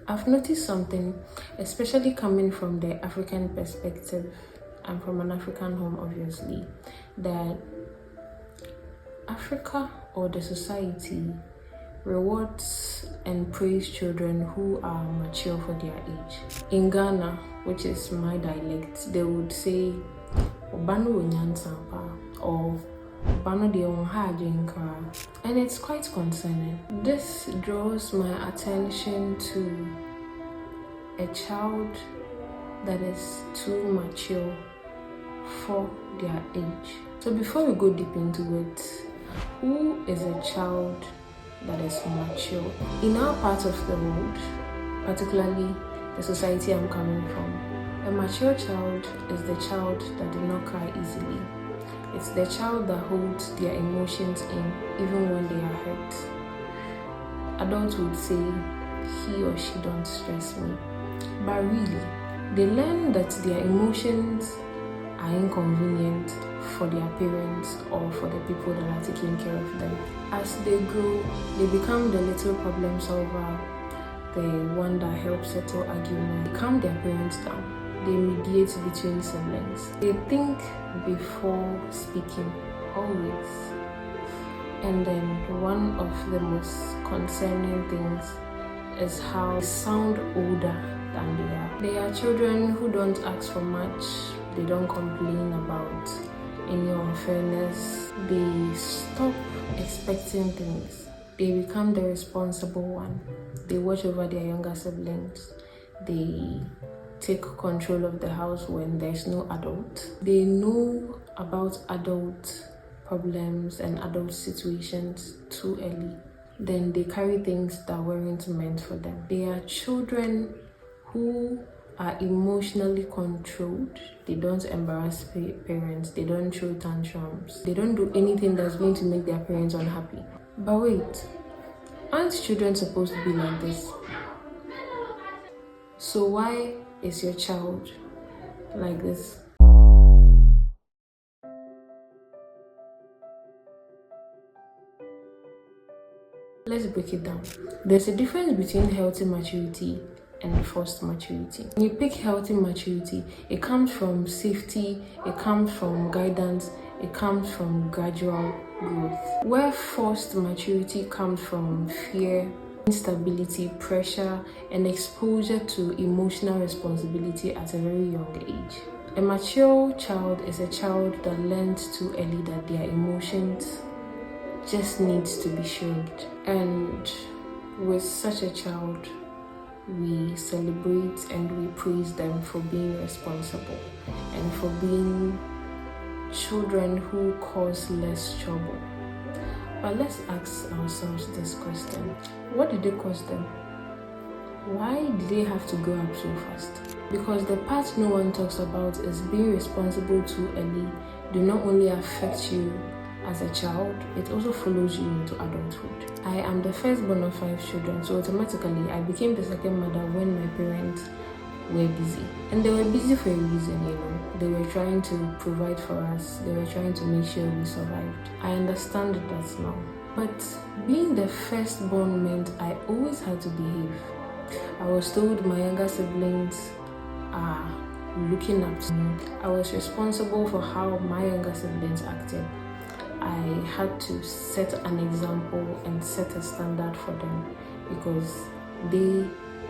I've noticed something, especially coming from the African perspective. I'm from an African home, obviously, that Africa or the society rewards and praise children who are mature for their age. In Ghana, which is my dialect, they would say Obano Onyansampa or Obano de Onhajinka, and it's quite concerning. This draws my attention to a child that is too mature for their age. So before we go deep into it, who is a child that is mature? In our part of the world, particularly the society I'm coming from, a mature child is the child that does not cry easily. It's the child that holds their emotions in even when they are hurt. Adults would say, he or she don't stress me. But really, they learn that their emotions are inconvenient for their parents or for the people that are taking care of them. As they grow, they become the little problem solver, the one that helps settle arguments. They calm their parents down. They mediate between siblings. They think before speaking, always. And then one of the most concerning things is how they sound older than they are. They are children who don't ask for much. They don't complain about any unfairness. They stop expecting things. They become the responsible one. They watch over their younger siblings. They take control of the house when there's no adult. They know about adult problems and adult situations too early. Then they carry things that weren't meant for them. They are children who are emotionally controlled. They don't embarrass parents. They don't throw tantrums. They don't do anything that's going to make their parents unhappy. But wait, aren't children supposed to be like this? So why is your child like this? Let's break it down. There's a difference between healthy maturity and forced maturity. When you pick healthy maturity, it comes from safety, it comes from guidance, it comes from gradual growth. Where forced maturity comes from fear, instability, pressure, and exposure to emotional responsibility at a very young age. A mature child is a child that learns too early that their emotions just needs to be shaped. And with such a child, we celebrate and we praise them for being responsible and for being children who cause less trouble. But let's ask ourselves this question. What did they cause them? Why did they have to grow up so fast? Because the part no one talks about is being responsible too early do not only affect you as a child, it also follows you into adulthood. I am the firstborn of 5 children, so automatically I became the second mother when my parents were busy. And they were busy for a reason, They were trying to provide for us. They were trying to make sure we survived. I understand that now. But being the firstborn meant I always had to behave. I was told my younger siblings are looking up to me. I was responsible for how my younger siblings acted. I had to set an example and set a standard for them because they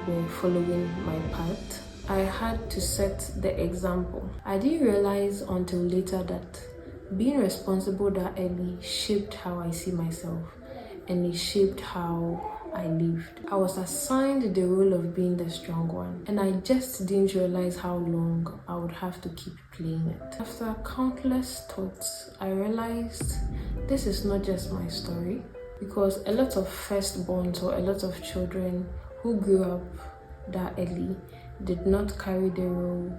were following my path. I had to set the example. I didn't realize until later that being responsible that early shaped how I see myself and it shaped how I lived. I was assigned the role of being the strong one, and I just didn't realize how long I would have to keep playing it. After countless thoughts, I realized this is not just my story, because a lot of firstborns or a lot of children who grew up that early did not carry the role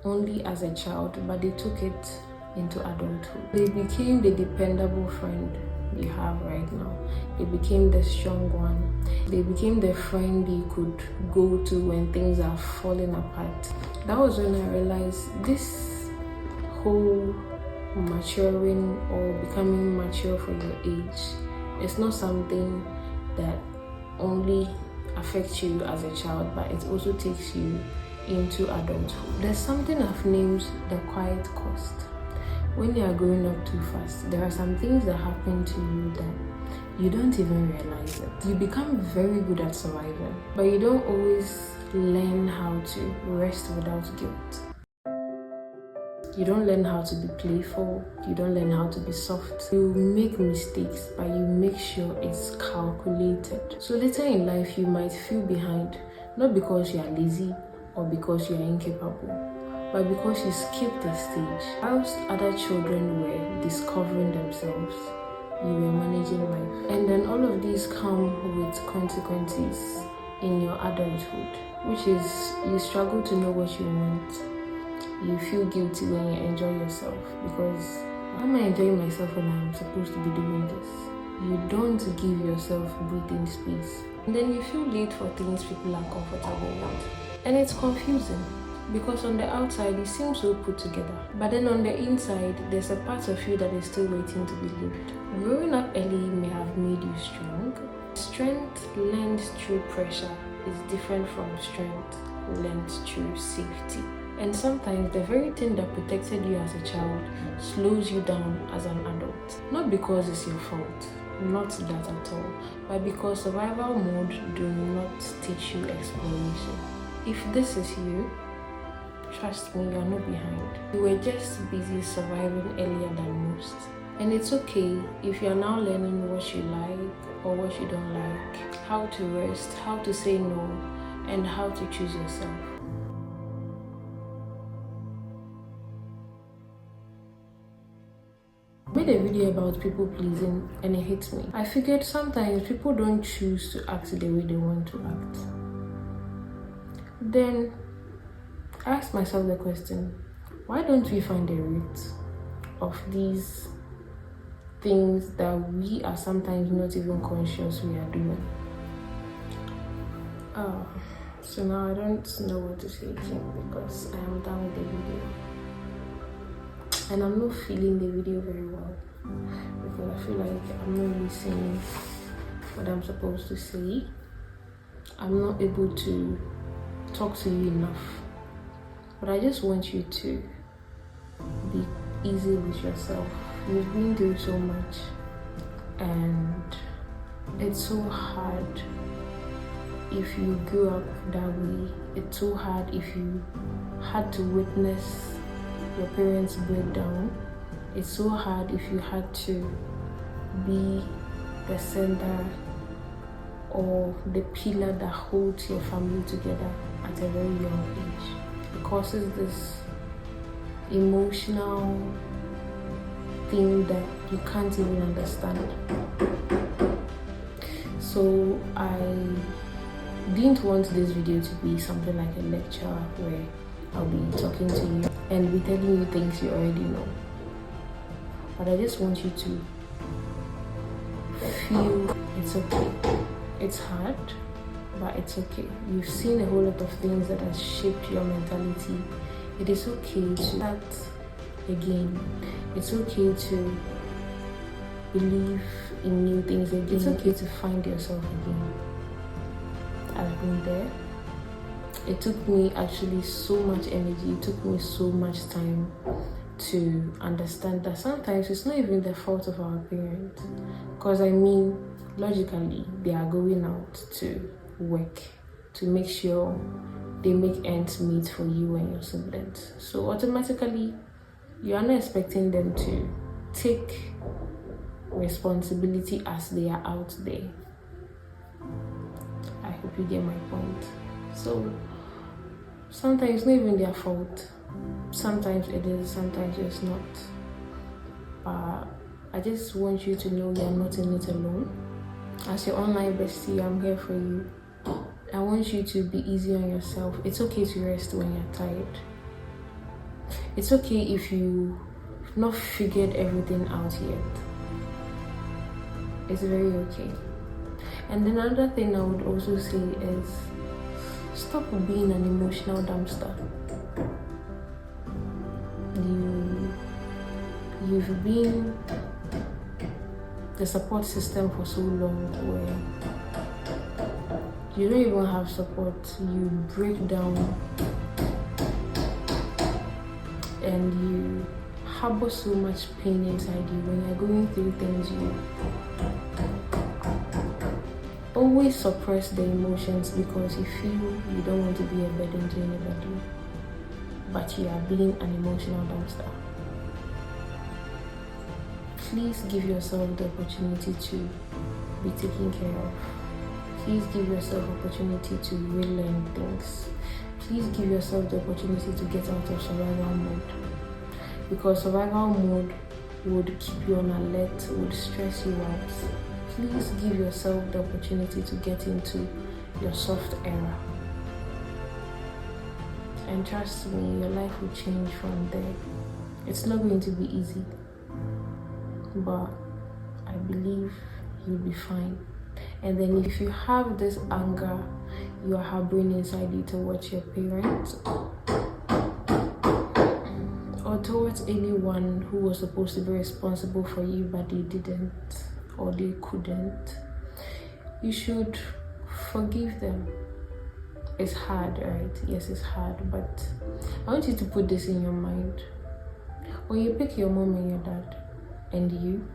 only as a child, but they took it into adulthood. They became the dependable friend you have right now. They became the strong one. They became the friend you could go to when things are falling apart. That was when I realized this whole maturing or becoming mature for your age is not something that only affect you as a child, but it also takes you into adulthood. There's something I've named the quiet cost. When you are growing up too fast, there are some things that happen to you that you don't even realize it. You become very good at surviving, but you don't always learn how to rest without guilt. You don't learn how to be playful. You don't learn how to be soft. You make mistakes, but you make sure it's calculated. So later in life, you might feel behind, not because you are lazy or because you are incapable, but because you skipped a stage. Whilst other children were discovering themselves, you were managing life. And then all of these come with consequences in your adulthood, which is you struggle to know what you want. You feel guilty when you enjoy yourself because how am I enjoying myself when I'm supposed to be doing this? You don't give yourself breathing space. And then you feel late for things people are comfortable with. And it's confusing because on the outside it seems so put together. But then on the inside, there's a part of you that is still waiting to be lived. Growing up early may have made you strong. Strength learned through pressure is different from strength learned through safety. And sometimes the very thing that protected you as a child slows you down as an adult. Not because it's your fault, not that at all, but because survival mode do not teach you exploration. If this is you, trust me, you're not behind. You were just busy surviving earlier than most. And it's okay if you're now learning what you like or what you don't like, how to rest, how to say no, and how to choose yourself. I made a video about people pleasing and it hit me. I figured sometimes people don't choose to act the way they want to act. Then I asked myself the question, why don't we find the root of these things that we are sometimes not even conscious we are doing? So now I don't know what to say again because I am done with the video. And I'm not feeling the video very well because I feel like I'm not really saying what I'm supposed to say. I'm not able to talk to you enough. But I just want you to be easy with yourself. You've been through so much and it's so hard if you grew up that way. It's so hard if you had to witness your parents break down. It's so hard if you had to be the center or the pillar that holds your family together at a very young age. It causes this emotional thing that you can't even understand. So I didn't want this video to be something like a lecture where I'll be talking to you and be telling you things you already know. But I just want you to feel it's okay. It's hard, but it's okay. You've seen a whole lot of things that have shaped your mentality. It is okay to start again. It's okay to believe in new things again. It's okay to find yourself again. I've been there. It took me actually so much energy. It took me so much time to understand that sometimes it's not even the fault of our parents. Because I mean, logically, they are going out to work to make sure they make ends meet for you and your siblings. So automatically, you are not expecting them to take responsibility as they are out there. I hope you get my point. So sometimes it's not even their fault. Sometimes it is, sometimes it's not. But I just want you to know you're not in it alone. As your online bestie, I'm here for you. I want you to be easy on yourself. It's okay to rest when you're tired. It's okay if you've not figured everything out yet. It's very okay. And then another thing I would also say is stop being an emotional dumpster. You've been the support system for so long where you don't even have support, you break down and you harbor so much pain inside you when you're going through things. You always suppress the emotions because you feel you don't want to be a burden to anybody, but you are being an emotional dumpster. Please give yourself the opportunity to be taken care of. Please give yourself opportunity to relearn things. Please give yourself the opportunity to get out of survival mode, because survival mode would keep you on alert, would stress you out. Please give yourself the opportunity to get into your soft era. And trust me, your life will change from there. It's not going to be easy, but I believe you'll be fine. And then if you have this anger you are harboring inside you towards your parents or towards anyone who was supposed to be responsible for you but they didn't or they couldn't, you should forgive them. It's hard, right? Yes, it's hard, but I want you to put this in your mind. When you pick your mom and your dad and you,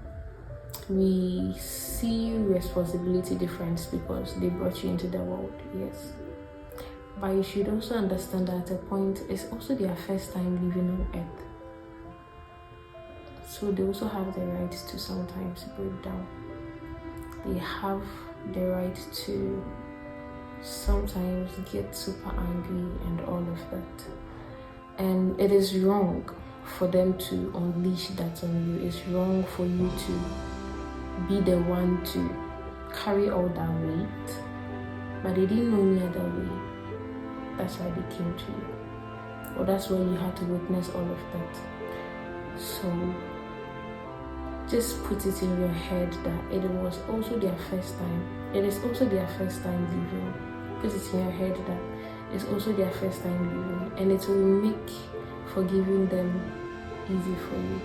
we see responsibility difference because they brought you into the world, yes. But you should also understand that at a point, it's also their first time living on earth. So they also have the right to sometimes break down. They have the right to sometimes get super angry and all of that. And it is wrong for them to unleash that on you. It's wrong for you to be the one to carry all that weight, but they didn't know any other way. That's why they came to you, or that's why you had to witness all of that. So just put it in your head that it was also their first time. It is also their first time living. Put it in your head that it's also their first time living, and it will make forgiving them easy for you.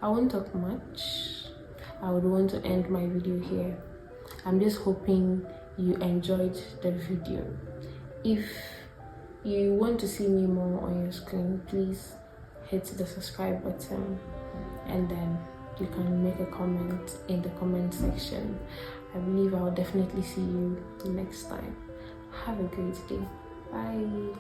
I won't talk much. I would want to end my video here. I'm just hoping you enjoyed the video. If you want to see me more on your screen, please hit the subscribe button and then you can make a comment in the comment section. I believe I'll definitely see you next time. Have a great day. Bye.